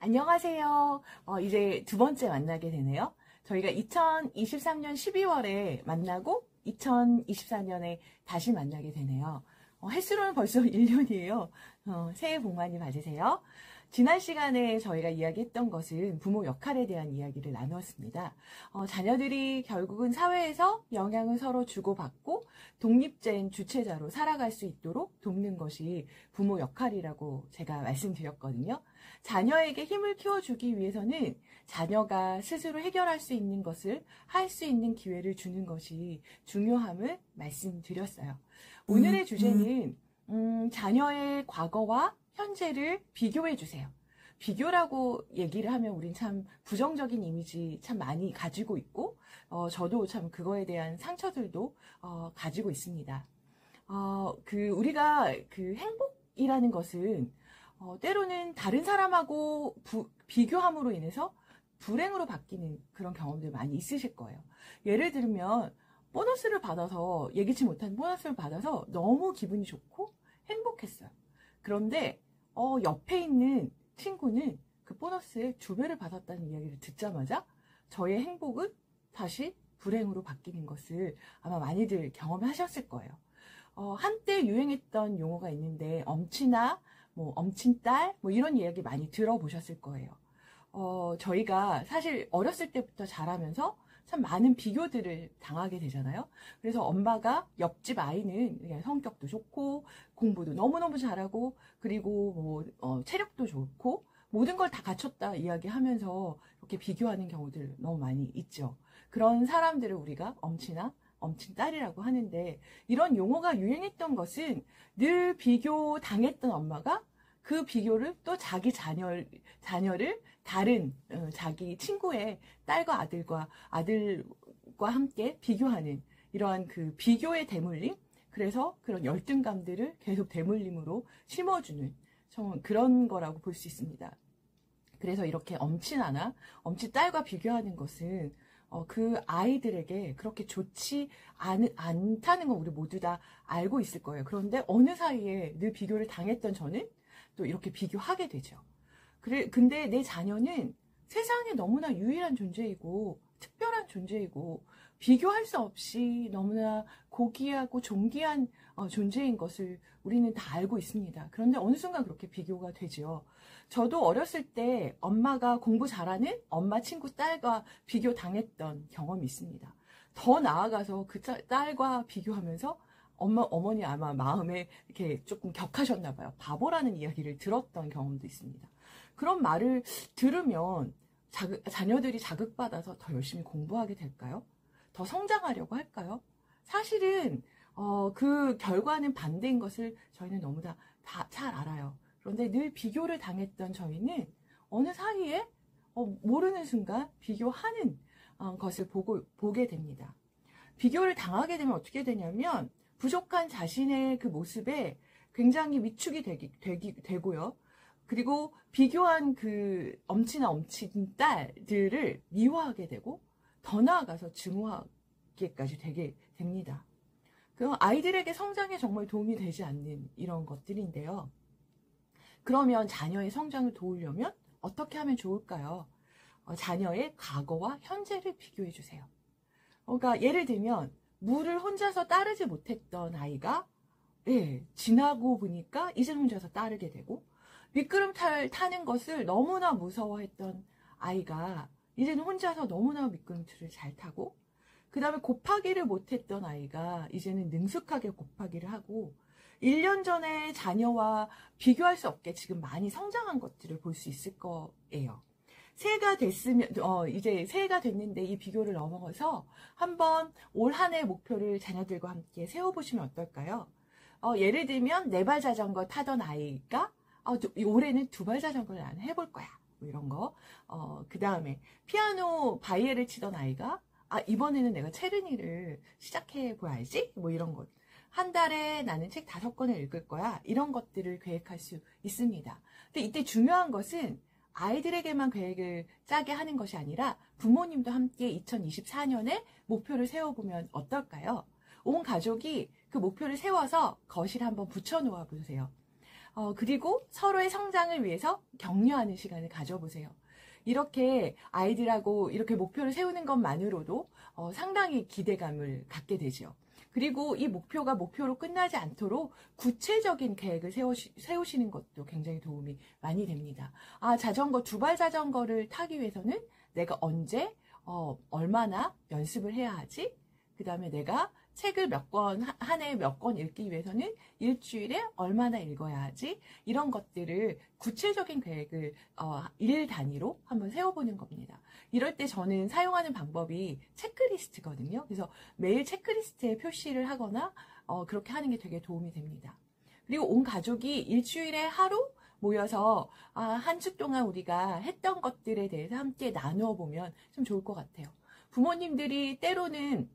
안녕하세요. 이제 두 번째 만나게 되네요. 저희가 2023년 12월에 만나고 2024년에 다시 만나게 되네요. 횟수로는 벌써 1년이에요. 새해 복 많이 받으세요. 지난 시간에 저희가 이야기했던 것은 부모 역할에 대한 이야기를 나누었습니다. 자녀들이 결국은 사회에서 영향을 서로 주고받고 독립된 주체자로 살아갈 수 있도록 돕는 것이 부모 역할이라고 제가 말씀드렸거든요. 자녀에게 힘을 키워주기 위해서는 자녀가 스스로 해결할 수 있는 것을 할 수 있는 기회를 주는 것이 중요함을 말씀드렸어요. 오늘의 주제는 자녀의 과거와 현재를 비교해 주세요. 비교라고 얘기를 하면 우린 참 부정적인 이미지 참 많이 가지고 있고 저도 참 그거에 대한 상처들도 가지고 있습니다. 우리가 그 행복이라는 것은 때로는 다른 사람하고 비교함으로 인해서 불행으로 바뀌는 그런 경험들 많이 있으실 거예요. 예를 들면 보너스를 받아서 예기치 못한 보너스를 받아서 너무 기분이 좋고 행복했어요. 그런데 옆에 있는 친구는 그 보너스의 2배를 받았다는 이야기를 듣자마자 저의 행복은 다시 불행으로 바뀌는 것을 아마 많이들 경험하셨을 거예요. 한때 유행했던 용어가 있는데 엄친아, 엄친딸 이런 이야기 많이 들어보셨을 거예요. 저희가 사실 어렸을 때부터 자라면서 참 많은 비교들을 당하게 되잖아요. 그래서 엄마가 옆집 아이는 그냥 성격도 좋고 공부도 너무너무 잘하고 그리고 체력도 좋고 모든 걸 다 갖췄다 이야기하면서 이렇게 비교하는 경우들 너무 많이 있죠. 그런 사람들을 우리가 엄친아, 엄친딸이라고 하는데 이런 용어가 유행했던 것은 늘 비교 당했던 엄마가 그 비교를 또 자기 자녀를 다른 자기 친구의 딸과 아들과 함께 비교하는 이러한 그 비교의 대물림, 그래서 그런 열등감들을 계속 대물림으로 심어주는 그런 거라고 볼 수 있습니다. 그래서 이렇게 엄친아나 엄친딸과 비교하는 것은 그 아이들에게 그렇게 좋지 않다는 건 우리 모두 다 알고 있을 거예요. 그런데 어느 사이에 늘 비교를 당했던 저는 또 이렇게 비교하게 되죠. 근데 내 자녀는 세상에 너무나 유일한 존재이고 특별한 존재이고 비교할 수 없이 너무나 고귀하고 존귀한 존재인 것을 우리는 다 알고 있습니다. 그런데 어느 순간 그렇게 비교가 되죠. 저도 어렸을 때 엄마가 공부 잘하는 엄마 친구 딸과 비교 당했던 경험이 있습니다. 더 나아가서 그 딸과 비교하면서 어머니 아마 마음에 이렇게 조금 격하셨나 봐요. 바보라는 이야기를 들었던 경험도 있습니다. 그런 말을 들으면 자녀들이 자극받아서 더 열심히 공부하게 될까요? 더 성장하려고 할까요? 사실은 그 결과는 반대인 것을 저희는 너무나 다 잘 알아요. 그런데 늘 비교를 당했던 저희는 어느 사이에 모르는 순간 비교하는 것을 보게 됩니다. 비교를 당하게 되면 어떻게 되냐면 부족한 자신의 그 모습에 굉장히 위축이 되고요. 그리고 비교한 그 엄친아 엄친딸들을 미워하게 되고 더 나아가서 증오하기까지 되게 됩니다. 그럼 아이들에게 성장에 정말 도움이 되지 않는 이런 것들인데요. 그러면 자녀의 성장을 도우려면 어떻게 하면 좋을까요? 자녀의 과거와 현재를 비교해 주세요. 그러니까 예를 들면 물을 혼자서 따르지 못했던 아이가 지나고 보니까 이제는 혼자서 따르게 되고 미끄럼틀 타는 것을 너무나 무서워했던 아이가 이제는 혼자서 너무나 미끄럼틀을 잘 타고 그 다음에 곱하기를 못했던 아이가 이제는 능숙하게 곱하기를 하고 1년 전에 자녀와 비교할 수 없게 지금 많이 성장한 것들을 볼 수 있을 거예요. 새해가 됐으면 이제 새해가 됐는데 이 비교를 넘어가서 한번 올 한 해 목표를 자녀들과 함께 세워보시면 어떨까요? 예를 들면 4발 자전거 타던 아이가 올해는 2발 자전거를 난 해볼 거야. 이런 거. 그 다음에 피아노 바이엘을 치던 아이가 이번에는 내가 체르니를 시작해 봐야지. 이런 것. 한 달에 나는 책 5권을 읽을 거야. 이런 것들을 계획할 수 있습니다. 근데 이때 중요한 것은 아이들에게만 계획을 짜게 하는 것이 아니라 부모님도 함께 2024년에 목표를 세워보면 어떨까요? 온 가족이 그 목표를 세워서 거실에 한번 붙여놓아 보세요. 그리고 서로의 성장을 위해서 격려하는 시간을 가져보세요. 이렇게 아이들하고 이렇게 목표를 세우는 것만으로도 상당히 기대감을 갖게 되죠. 그리고 이 목표가 목표로 끝나지 않도록 구체적인 계획을 세우시는 것도 굉장히 도움이 많이 됩니다. 자전거, 두발 자전거를 타기 위해서는 내가 언제, 얼마나 연습을 해야 하지? 그 다음에 내가 책을 한 해에 몇 권 읽기 위해서는 일주일에 얼마나 읽어야 하지? 이런 것들을 구체적인 계획을 일 단위로 한번 세워보는 겁니다. 이럴 때 저는 사용하는 방법이 체크리스트거든요. 그래서 매일 체크리스트에 표시를 하거나 그렇게 하는 게 되게 도움이 됩니다. 그리고 온 가족이 일주일에 하루 모여서 한 주 동안 우리가 했던 것들에 대해서 함께 나누어 보면 좀 좋을 것 같아요. 부모님들이 때로는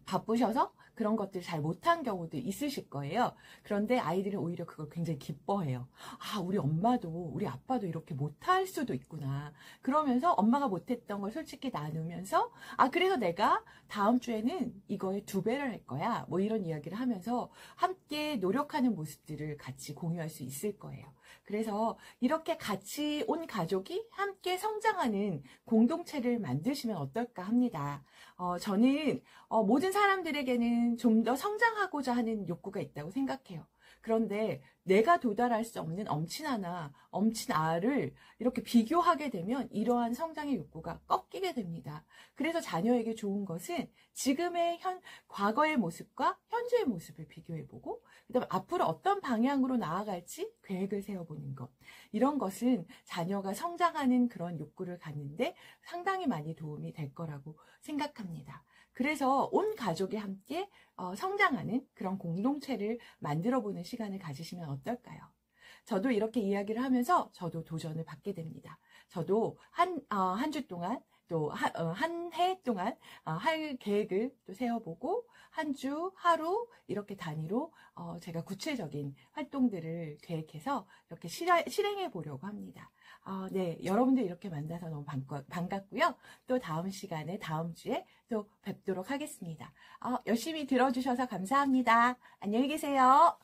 바쁘셔서 그런 것들 잘 못한 경우도 있으실 거예요. 그런데 아이들은 오히려 그걸 굉장히 기뻐해요. 우리 엄마도 우리 아빠도 이렇게 못할 수도 있구나. 그러면서 엄마가 못했던 걸 솔직히 나누면서 그래서 내가 다음 주에는 이거에 2배를 할 거야. 뭐 이런 이야기를 하면서 함께 노력하는 모습들을 같이 공유할 수 있을 거예요. 그래서 이렇게 같이 온 가족이 함께 성장하는 공동체를 만드시면 어떨까 합니다. 저는 모든 사람들에게는 좀 더 성장하고자 하는 욕구가 있다고 생각해요. 그런데 내가 도달할 수 없는 엄친 아를 이렇게 비교하게 되면 이러한 성장의 욕구가 꺾이게 됩니다. 그래서 자녀에게 좋은 것은 지금의 과거의 모습과 현재의 모습을 비교해보고 그다음에 앞으로 어떤 방향으로 나아갈지 계획을 세워보는 것. 이런 것은 자녀가 성장하는 그런 욕구를 갖는데 상당히 많이 도움이 될 거라고 생각합니다. 그래서 온 가족이 함께 성장하는 그런 공동체를 만들어보는 시간을 가지시면 어떨까요? 저도 이렇게 이야기를 하면서 저도 도전을 받게 됩니다. 저도 한 주 동안 또 한 해 동안 할 계획을 또 세워보고 한 주, 하루 이렇게 단위로 제가 구체적인 활동들을 계획해서 이렇게 실행해 보려고 합니다. 네, 여러분들 이렇게 만나서 너무 반갑고요. 또 다음 시간에 다음 주에 또 뵙도록 하겠습니다. 열심히 들어주셔서 감사합니다. 안녕히 계세요.